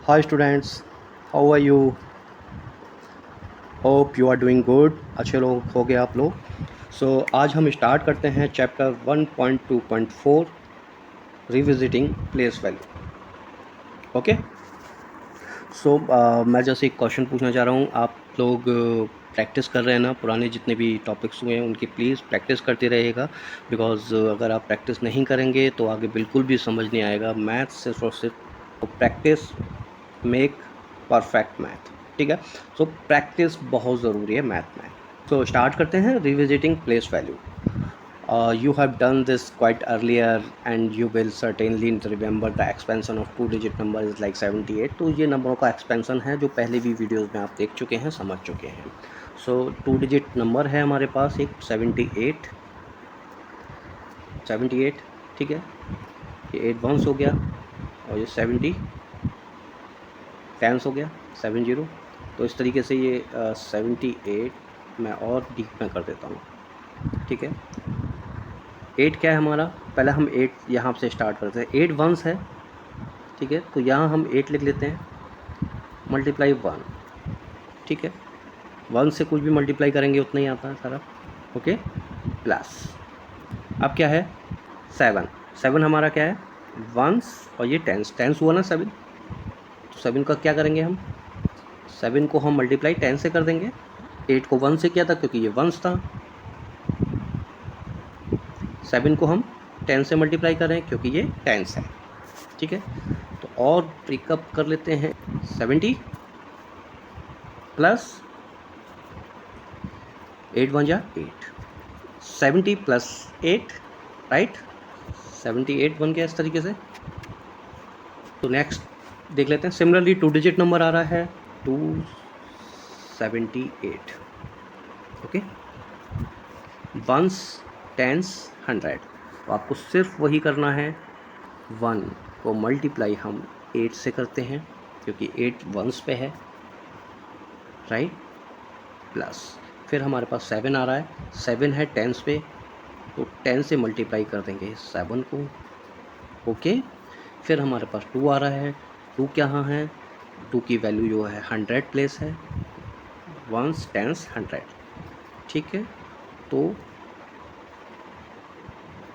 Hi students, how are you? Hope you are doing good. अच्छे लोग हो गए आप लोग. So आज हम स्टार्ट करते हैं chapter 1.2.4 revisiting place value. Okay. So मैं जैसे एक क्वेश्चन पूछना चाह रहा हूँ. आप लोग प्रैक्टिस कर रहे हैं ना, पुराने जितने भी टॉपिक्स हुए हैं उनकी प्लीज़ प्रैक्टिस करते रहिएगा. बिकॉज अगर आप प्रैक्टिस नहीं करेंगे तो आगे बिल्कुल भी समझ नहीं आएगा. मैथ सिर्फ और सिर्फ प्रैक्टिस मेक परफेक्ट मैथ. ठीक है. सो प्रैक्टिस बहुत ज़रूरी है मैथ में. सो स्टार्ट करते हैं. Revisiting place value. You have done this quite earlier and you will certainly remember the expansion of two digit number is like 78. तो ये नंबरों का एक्सपेंसन है जो पहले भी वीडियोस में आप देख चुके हैं, समझ चुके हैं. सो टू डिजिट नंबर है हमारे पास एक 78. ठीक है. ये 8 वंस हो गया और ये 70 टेंस हो गया 70. तो इस तरीके से ये 78 मैं और डीप में कर देता हूँ. ठीक है. 8 क्या है हमारा, पहले हम 8 यहाँ से स्टार्ट करते हैं. 8 वंस है. ठीक है. तो यहाँ हम 8 लिख लेते हैं मल्टीप्लाई 1. ठीक है. 1 से कुछ भी मल्टीप्लाई करेंगे उतना ही आता है सारा. ओके. प्लस अब क्या है 7 हमारा क्या है वंस और ये टेंस हुआ ना 7. तो 7 का क्या करेंगे हम, 7 को हम मल्टीप्लाई 10 से कर देंगे. 8 को 1 से किया था क्योंकि ये वंस था. 7 को हम 10 से मल्टीप्लाई कर रहे हैं क्योंकि ये टेंस है. ठीक है. तो और ब्रेकअप कर लेते हैं. 70 प्लस 8 1 जा 8. 70 प्लस 8 राइट. 78 बन गया इस तरीके से. तो नेक्स्ट देख लेते हैं. सिमिलरली टू डिजिट नंबर आ रहा है 278. ओके. Ones tens 100. तो आपको सिर्फ वही करना है. 1 को मल्टीप्लाई हम 8 से करते हैं क्योंकि 8 वंस पे है राइट. प्लस फिर हमारे पास 7 आ रहा है. 7 है टेंस पे तो 10 से मल्टीप्लाई कर देंगे 7 को. ओके. फिर हमारे पास 2 आ रहा है. 2 कहाँ है, 2 की वैल्यू जो है 100 प्लेस है. Ones tens 100. ठीक है. तो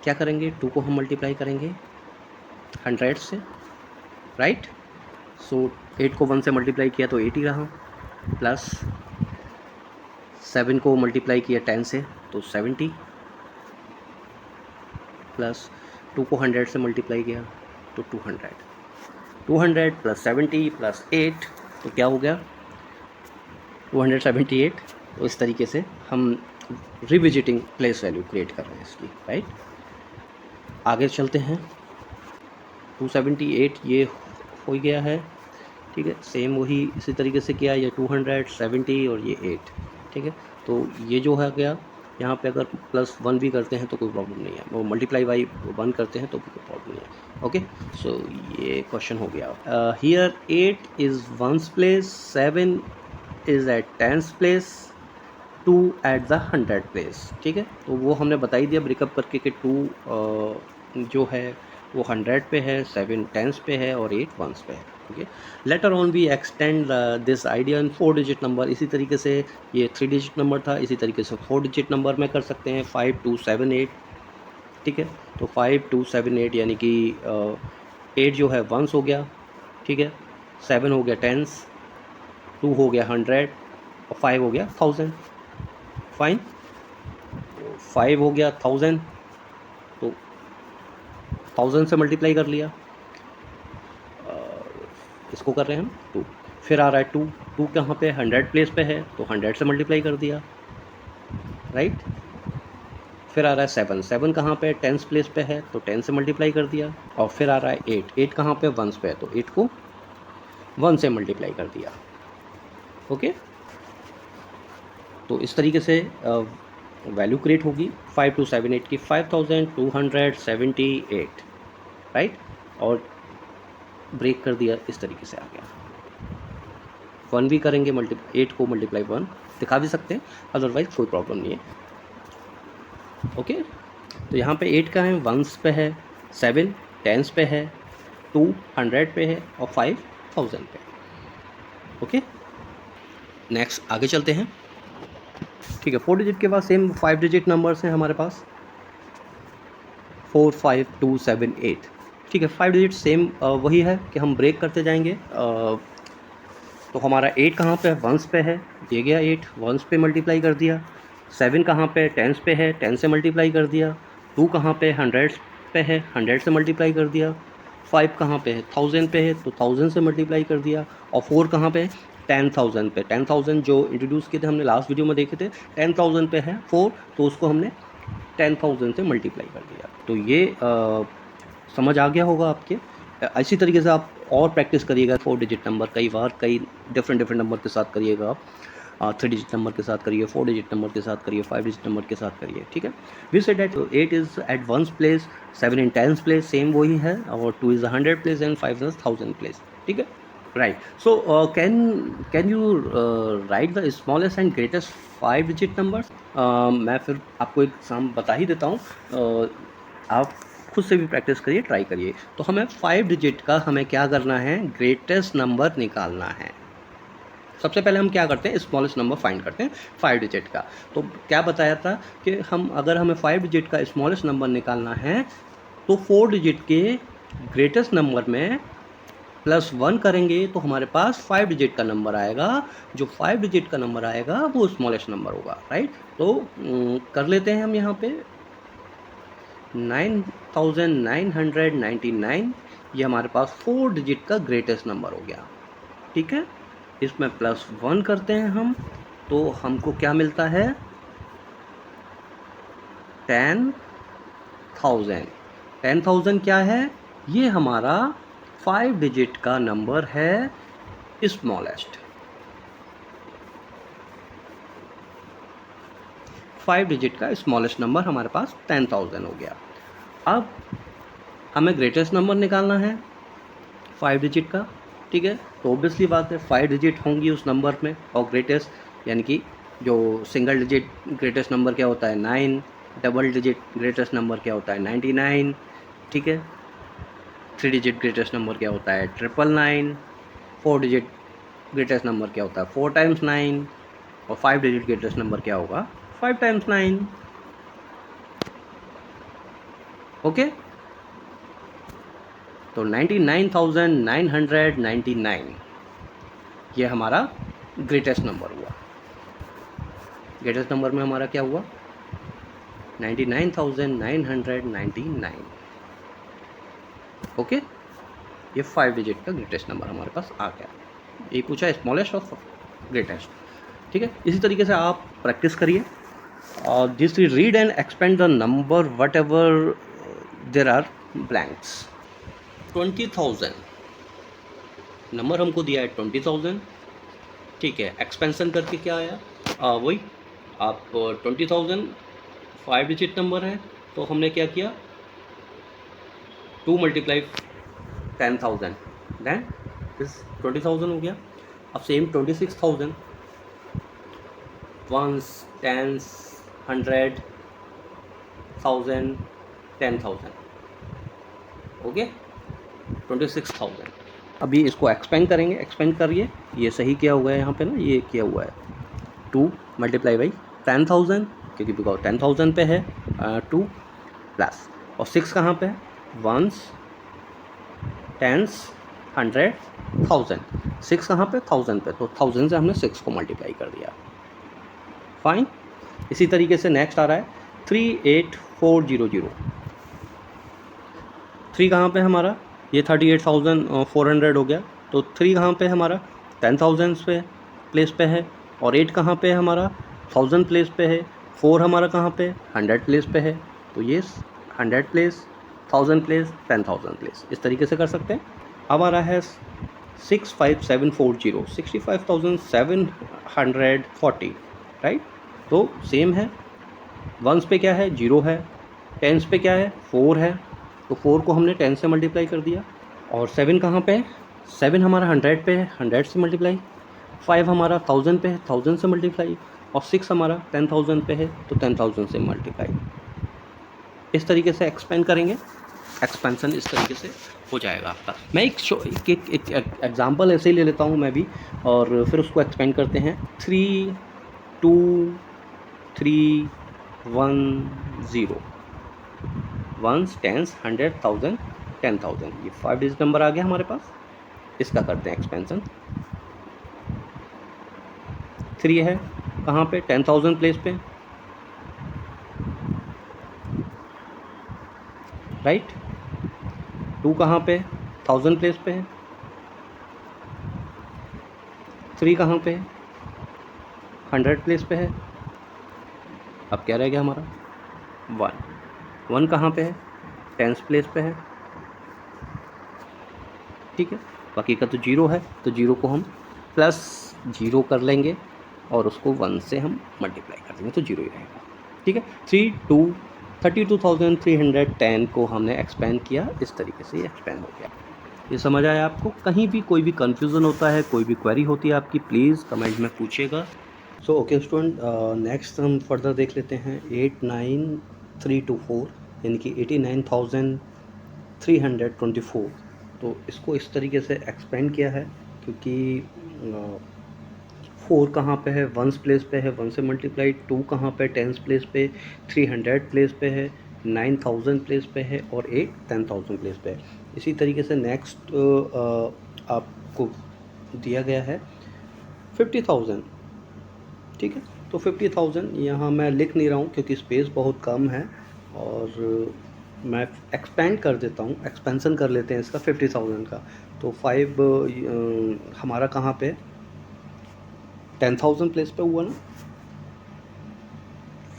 क्या करेंगे, 2 को हम मल्टीप्लाई करेंगे 100 से राइट. सो 8 को 1 से मल्टीप्लाई किया तो 8 ही रहा. प्लस 7 को मल्टीप्लाई किया 10 से तो 70. प्लस 2 को 100 से मल्टीप्लाई किया तो 200 प्लस 70 प्लस 8 तो क्या हो गया 278. तो इस तरीके से हम रिविजिटिंग प्लेस वैल्यू क्रिएट कर रहे हैं इसकी राइट. आगे चलते हैं. 278 ये हो गया है. ठीक है. सेम वही इसी तरीके से किया. ये 270 और ये 8. ठीक है. तो ये जो है गया यहाँ पे अगर प्लस 1 भी करते हैं तो कोई प्रॉब्लम नहीं है. वो मल्टीप्लाई बाई 1 करते हैं तो भी कोई प्रॉब्लम नहीं है. ओके. सो ये क्वेश्चन हो गया. Here 8 is ones place, 7 is at tens place, 2 at the 100 place. ठीक है. तो वो हमने बता ही दिया ब्रेकअप करके कि 2 जो है वो 100 पे है, 7 टेंस पे है और 8 वंस पे है. Okay. Later on we extend this idea in 4 digit number. इसी तरीके से ये 3 डिजिट नंबर था, इसी तरीके से 4 डिजिट नंबर में कर सकते हैं. 5 2 7 8. ठीक है. तो 5 2 7 8 यानी कि 8 जो है वंस हो गया. ठीक है. 7 हो गया टेंस, 2 हो गया 100 और 5 हो गया 1000. फाइन. 5 हो गया 1000 तो 1000 से मल्टीप्लाई कर लिया. इसको कर रहे हैं हम 2. फिर आ रहा है 2 कहाँ पे 100 प्लेस पे है तो 100 से मल्टीप्लाई कर दिया राइट. फिर आ रहा है 7 कहाँ पे टेंस प्लेस पे है तो 10 से मल्टीप्लाई कर दिया. और फिर आ रहा है 8 कहाँ पे वंस पे है तो 8 को 1 से मल्टीप्लाई कर दिया. ओके. तो इस तरीके से वैल्यू क्रिएट होगी 5 2 7 8 की 5278 राइट. और ब्रेक कर दिया इस तरीके से आ गया. 1 भी करेंगे 8 को मल्टीप्लाई 1 दिखा भी सकते हैं, अदरवाइज कोई प्रॉब्लम नहीं है. ओके. तो यहाँ पे 8 का है वंस पे है, 7 टेंस पे है, 2 100 पे है और 5 1000 पे। ओके, नेक्स्ट आगे चलते हैं। ठीक है, 4 डिजिट के बाद सेम 5 डिजिट नंबर्स हैं हमारे पास, 4 5 2 7 8। ठीक है, 5 डिजिट सेम वही है कि हम ब्रेक करते जाएंगे। तो हमारा 8 कहाँ पे है, वंस पे है, ये गया 8 वंस पे मल्टीप्लाई कर दिया। 7 कहाँ पे, टेंस पे है, 10 से मल्टीप्लाई कर दिया। 2 कहाँ पे, हंड्रेड्स पे है, 100 से मल्टीप्लाई कर दिया। 5 कहाँ पे है, 1000 पे है, तो 1000 से मल्टीप्लाई कर दिया। और 4 कहाँ पे, 10,000 पे। 10,000 जो इंट्रोड्यूस किए थे हमने लास्ट वीडियो में देखे थे, 10,000 पे है 4, तो उसको हमने 10,000 से मल्टीप्लाई कर दिया। तो ये समझ आ गया होगा आपके। इसी तरीके से आप और प्रैक्टिस करिएगा 4 डिजिट नंबर, कई बार कई डिफरेंट नंबर के साथ करिएगा आप। 3 डिजिट नंबर के साथ करिए, 4 डिजिट नंबर के साथ करिए, 5 डिजिट नंबर के साथ करिए। ठीक है, we said that 8 is at ones place, 7 in tens place, same वही है, और 2 is 100 place and 5 is 1000 place. ठीक है, right. So can you write the smallest and greatest 5 digit numbers? मैं फिर आपको एक सम बता ही देता हूँ, आप खुद से भी प्रैक्टिस करिए, ट्राई करिए। तो हमें 5 डिजिट का हमें क्या करना है, ग्रेटेस्ट नंबर निकालना है। सबसे पहले हम क्या करते हैं, स्मॉलेस्ट नंबर फाइंड करते हैं 5 डिजिट का। तो क्या बताया था कि अगर हमें 5 डिजिट का स्मॉलेस्ट नंबर निकालना है तो 4 डिजिट के ग्रेटेस्ट नंबर में +1 करेंगे तो हमारे पास 5 डिजिट का नंबर आएगा। जो 5 डिजिट का नंबर आएगा वो स्मॉलेस्ट नंबर होगा, राइट। तो कर लेते हैं हम यहाँ पे 9,999, ये हमारे पास 4 डिजिट का ग्रेटेस्ट नंबर हो गया। ठीक है, इसमें +1 करते हैं हम, तो हमको क्या मिलता है, 10,000। 10,000 क्या है, ये हमारा 5 डिजिट का नंबर है, स्मॉलेस्ट। 5 डिजिट का स्मॉलेस्ट नंबर हमारे पास 10,000 हो गया। अब हमें ग्रेटेस्ट नंबर निकालना है 5 डिजिट का। ठीक है, तो ऑब्वियसली बात है 5 डिजिट होंगी उस नंबर में, और ग्रेटेस्ट यानी कि जो सिंगल डिजिट ग्रेटेस्ट नंबर क्या होता है 9, डबल डिजिट ग्रेटेस्ट नंबर क्या होता है 99। ठीक है, 3 डिजिट ग्रेटेस्ट नंबर क्या होता है 999। 4 डिजिट ग्रेटेस्ट नंबर क्या होता है 4 टाइम्स 9, और 5 डिजिट ग्रेटेस्ट नंबर क्या होगा 5 टाइम्स 9। ओके, तो 99,999 ये हमारा ग्रेटेस्ट नंबर हुआ। ग्रेटेस्ट नंबर में हमारा क्या हुआ 99,999। ओके, ये 5 डिजिट का ग्रेटेस्ट नंबर हमारे पास आ गया। ये पूछा स्मॉलेस्ट और ग्रेटेस्ट। ठीक है, इसी तरीके से आप प्रैक्टिस करिए। और this we read and expand the number whatever there are blanks. 20,000 number हमको दिया है 20,000। ठीक है, एक्सपेंशन करके क्या आया, वही आप 20,000 5 डिजिट नंबर है, तो हमने क्या किया 2 × 10,000 देन इस 20,000 हो गया। अब सेम 26,000 वंस, टेंस, 100, 1000, 10,000। ओके, 26,000। अभी इसको एक्सपेंड करेंगे, एक्सपेंड करिए। ये सही क्या हुआ है यहाँ पे ना, ये किया हुआ है 2 × 10,000, क्योंकि बिकॉज 10,000 पे है 2 प्लस, और 6 कहाँ पे है वंस, टेंस, 100, 1000। 6 कहाँ पे 1000 पे, तो 1000 से हमने 6 को मल्टीप्लाई कर दिया। फाइन। इसी तरीके से नेक्स्ट आ रहा है 38,400। 3 कहाँ पे हमारा, ये 38,400 हो गया, तो 3 कहाँ पे हमारा 10,000 पे प्लेस पे है, और 8 कहाँ पे हमारा 1000 प्लेस पे है। 4 हमारा कहाँ पे 100 प्लेस पे है, तो ये 100 प्लेस, 1000 प्लेस, 10,000 प्लेस, इस तरीके से कर सकते हैं। अब आ रहा है 65,740, 65,740, राइट। तो सेम है, वंस पे क्या है 0 है, टेंस पे क्या है 4 है, तो 4 को हमने 10 से मल्टीप्लाई कर दिया। और 7 कहाँ पे है, 7 हमारा 100 पे है, 100 से मल्टीप्लाई। 5 हमारा 1000 पे है, 1000 से मल्टीप्लाई। और 6 हमारा 10,000 पे है, तो 10,000 से मल्टीप्लाई। इस तरीके से एक्सपेंड करेंगे एक्सपेंसन इस तरीके से हो जाएगा आपका। मैं एक एग्जांपल ऐसे ही ले लेता हूँ मैं भी, और फिर उसको एक्सपेंड करते हैं। 3 2 3 1 0 वंस, टेंस, 100, 1000, 10,000, ये 5 डिजिट नंबर आ गया हमारे पास। इसका करते हैं एक्सपेंसन। 3 है कहाँ पे? 10,000 प्लेस पे, राइट। 2 कहाँ पे? 1000 प्लेस पे है। 3 कहाँ पे है? 100 प्लेस पे है। अब क्या रह गया हमारा? 1 कहाँ पे है? 10 प्लेस पे है, ठीक है। बाकी का तो 0 है, तो 0 को हम प्लस 0 कर लेंगे और उसको 1 से हम मल्टीप्लाई कर देंगे, तो 0 ही रहेगा, ठीक है। 32,310 को हमने एक्सपेंड किया, इस तरीके से ये एक्सपेंड हो गया। ये समझ आया आपको? कहीं भी कोई भी कन्फ्यूज़न होता है, कोई भी क्वेरी होती है आपकी, प्लीज़ कमेंट में पूछिएगा। सो ओके स्टूडेंट, नेक्स्ट हम फर्दर देख लेते हैं 89324, यानी कि 89,324। तो इसको इस तरीके से एक्सपेंड किया है, क्योंकि 4 कहाँ पे है? 1 प्लेस पे है, 1 से मल्टीप्लाई। 2 कहाँ पे? 10 प्लेस पे। 300 प्लेस पे है। 9,000 प्लेस पे है, और 8 10,000 प्लेस पे है। इसी तरीके से नेक्स्ट आपको दिया गया है 50,000, ठीक है। तो 50,000 यहाँ मैं लिख नहीं रहा हूँ क्योंकि स्पेस बहुत कम है, और मैं एक्सपेंड कर देता हूँ, एक्सपेंसन कर लेते हैं इसका 50,000 का। तो 5 हमारा कहाँ पे? 10,000 प्लेस पे हुआ ना।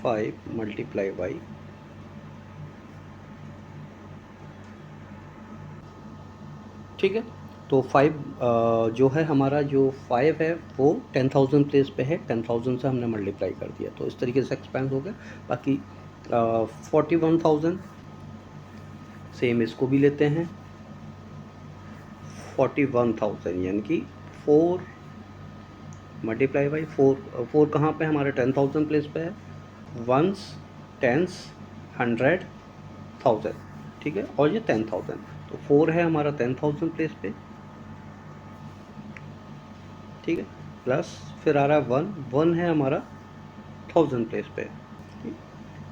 5 मल्टीप्लाई बाई, ठीक है। तो 5 जो है हमारा, जो 5 है वो 10,000 प्लेस पे है, 10,000 से हमने मल्टीप्लाई कर दिया, तो इस तरीके से एक्सपेंड हो गया। बाकी 41,000, सेम इसको भी लेते हैं 41,000, यानी कि 4 मल्टीप्लाई बाई 4। 4 कहाँ पे? हमारे 10,000 प्लेस पे है। 1s, 10s, 100, 1000, ठीक है। और ये 10,000, तो 4 है हमारा 10,000 प्लेस पे, ठीक है। प्लस फिर आ रहा है 1 है हमारा 1000 प्लेस पे,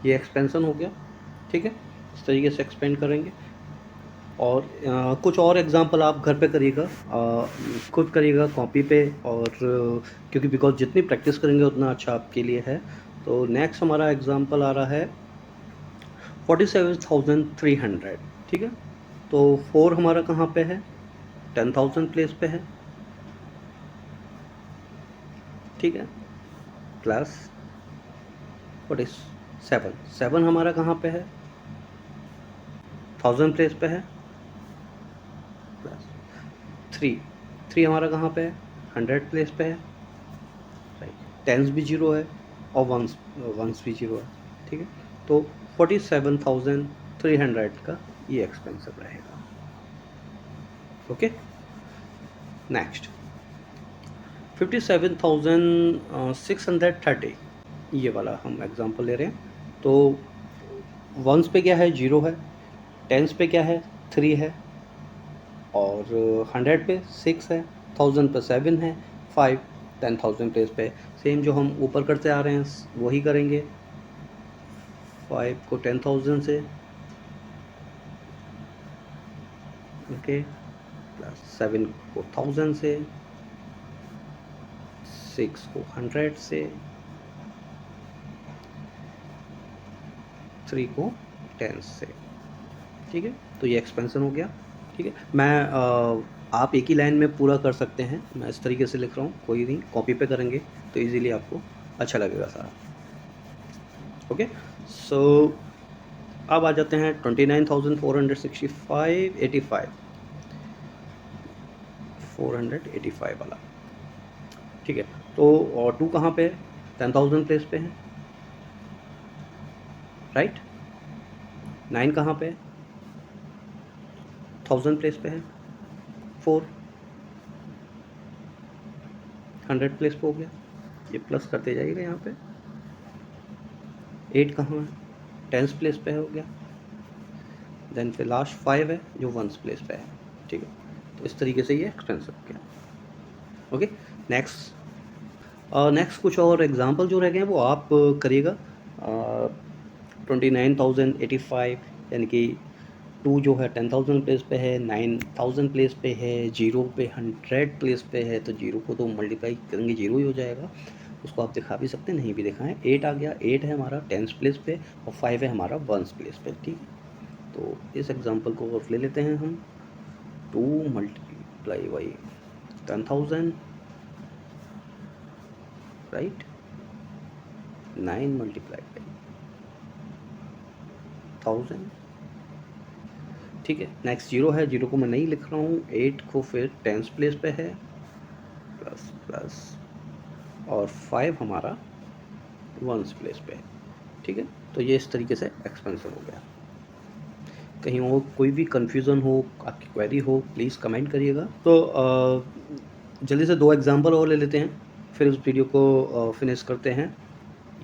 ये एक्सपेंसन हो गया, ठीक है। इस तरीके से एक्सपेंड करेंगे। और कुछ और एग्जांपल आप घर पे करिएगा, खुद करिएगा कॉपी पे, और क्योंकि बिकॉज जितनी प्रैक्टिस करेंगे उतना अच्छा आपके लिए है। तो नेक्स्ट हमारा एग्जांपल आ रहा है 47,300, ठीक है। तो 4 हमारा कहाँ पे है? 10,000 प्लेस पे है, ठीक है। प्लस 7 हमारा कहाँ पे है? 1000 प्लेस पे है। प्लस 3 हमारा कहाँ पे है? 100 प्लेस पे है, राइट। टेंस भी 0 है, और वंस भी 0 है, ठीक है। तो 47,300 का ये एक्सपेंसिव रहेगा, ओके। नेक्स्ट 57,630, ये वाला हम एग्जांपल ले रहे हैं। तो वंस पे क्या है? 0 है। टेंस पे क्या है? 3 है। और 100 पे 6 है। 1000 पे 7 है। 5 10,000 प्लेस पे सेम जो हम ऊपर करते आ रहे हैं वही करेंगे। 5 को 10,000 से, ओके, प्लस 7 को 1000 से, 6 को 100 से, 3 को 10 से, ठीक है। तो ये एक्सपेंशन हो गया, ठीक है। आप एक ही लाइन में पूरा कर सकते हैं, मैं इस तरीके से लिख रहा हूँ, कोई नहीं, कॉपी पे करेंगे तो इजीली आपको अच्छा लगेगा सारा, ओके। सो अब आ जाते हैं 485 वाला, ठीक है। तो और 2 कहाँ पे है? 10,000 प्लेस पे है, राइट। 9 कहाँ पे है? 1000 प्लेस पे है। 4 100 प्लेस पे हो गया, ये प्लस करते जाइएगा यहाँ पे। 8 कहाँ है? 10 प्लेस पे हो गया, देन फिर लास्ट 5 है जो वंस प्लेस पे है, ठीक है। तो इस तरीके से ये एक्सपेंसिव गया। ओके, नेक्स्ट कुछ और एग्जांपल जो रह गए हैं वो आप करिएगा। 29,085 यानी कि 2 जो है 10,000 प्लेस पे है, 9,000 प्लेस पे है, 0 पे 100 प्लेस पे है, तो 0 को तो मल्टीप्लाई करेंगे 0 ही हो जाएगा। उसको आप दिखा भी सकते हैं, नहीं भी दिखाएं। 8 आ गया, 8 है हमारा 10th प्लेस पे और 5 है हमारा 1st प्लेस पे, ठीक है। तो इस एग्जांपल को और ले लेते हैं हम। 2 multiply by 10,000, right, 9 multiply by 1000, ठीक है। नेक्स्ट 0 है, 0 को मैं नहीं लिख रहा हूँ। 8 को फिर 10th प्लेस पे है, प्लस प्लस, और 5 हमारा 1st प्लेस पे है, ठीक है। तो ये इस तरीके से एक्सपेंसिव हो गया। कहीं और कोई भी कन्फ्यूज़न हो, आपकी क्वेरी हो, प्लीज़ कमेंट करिएगा। तो जल्दी से 2 एग्जांपल और ले लेते हैं, फिर उस वीडियो को फिनिश करते हैं।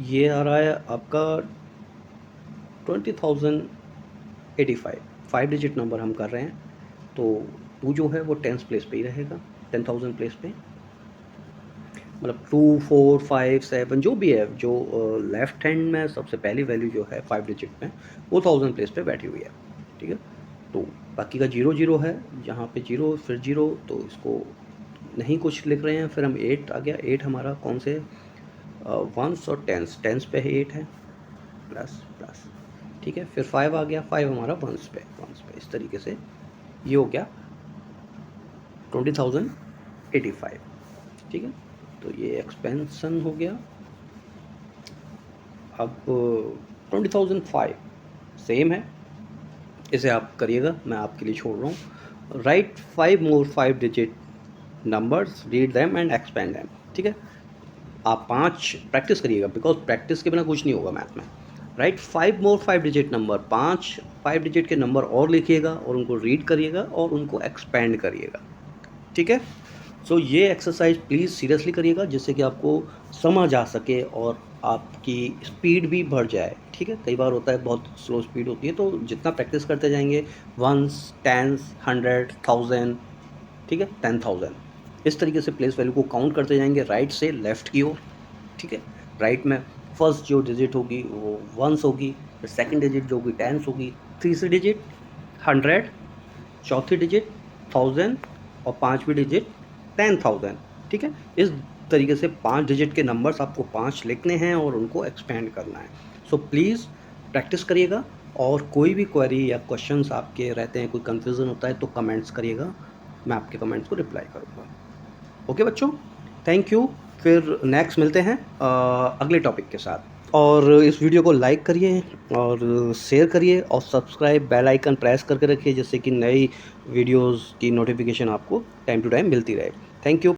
ये आ रहा है आपका 20,085, 5 डिजिट नंबर हम कर रहे हैं। तो 2 जो है वो 10th प्लेस पे ही रहेगा, 10,000 प्लेस पे, मतलब 2 4 5 7 जो भी है, जो लेफ्ट हैंड में सबसे पहली वैल्यू जो है 5 डिजिट में वो 1000 प्लेस पे बैठी हुई है, ठीक है। तो बाकी का 0 0 है, यहाँ पे 0 फिर 0, तो इसको नहीं कुछ लिख रहे हैं। फिर हम 8 आ गया, 8 हमारा कौन से 1s और 10s पे है, 8 है, प्लस प्लस, ठीक है। फिर 5 आ गया, 5 हमारा 1s पे। इस तरीके से ये हो गया 20,085, ठीक है। तो ये एक्सपेंशन हो गया। अब 20,005 सेम है, इसे आप करिएगा, मैं आपके लिए छोड़ रहा हूँ। Right 5 more 5 digit numbers, read them and expand them, ठीक है। आप 5 प्रैक्टिस करिएगा, बिकॉज प्रैक्टिस के बिना कुछ नहीं होगा मैथ में। राइट 5 मोर 5 डिजिट नंबर, 5 डिजिट के नंबर और लिखिएगा और उनको रीड करिएगा और उनको एक्सपेंड करिएगा, ठीक है। सो ये एक्सरसाइज प्लीज़ सीरियसली करिएगा, जिससे कि आपको समझ आ सके और आपकी स्पीड भी बढ़ जाए, ठीक है। कई बार होता है बहुत स्लो स्पीड होती है, तो जितना प्रैक्टिस करते जाएंगे 1s 10s 100 1000, ठीक है, 10,000, इस तरीके से प्लेस वैल्यू को काउंट करते जाएंगे राइट से लेफ़्ट की ओर, ठीक है। राइट में फर्स्ट जो डिजिट होगी वो 1s होगी, फिर सेकंड डिजिट जो होगी 10s होगी, तीसरी डिजिट 100, चौथी डिजिट 1000 और पाँचवीं डिजिट 10,000, ठीक है। इस तरीके से 5 डिजिट के नंबर्स आपको 5 लिखने हैं और उनको एक्सपेंड करना है। सो प्लीज़ प्रैक्टिस करिएगा, और कोई भी क्वेरी या क्वेश्चंस आपके रहते हैं, कोई कन्फ्यूज़न होता है तो कमेंट्स करिएगा, मैं आपके कमेंट्स को रिप्लाई करूँगा। ओके बच्चों, थैंक यू। फिर नेक्स्ट मिलते हैं अगले टॉपिक के साथ। और इस वीडियो को लाइक करिए और शेयर करिए और सब्सक्राइब बेल आइकन प्रेस करके रखिए, जिससे कि नई वीडियोस की नोटिफिकेशन आपको टाइम टू टाइम मिलती रहे। Thank you.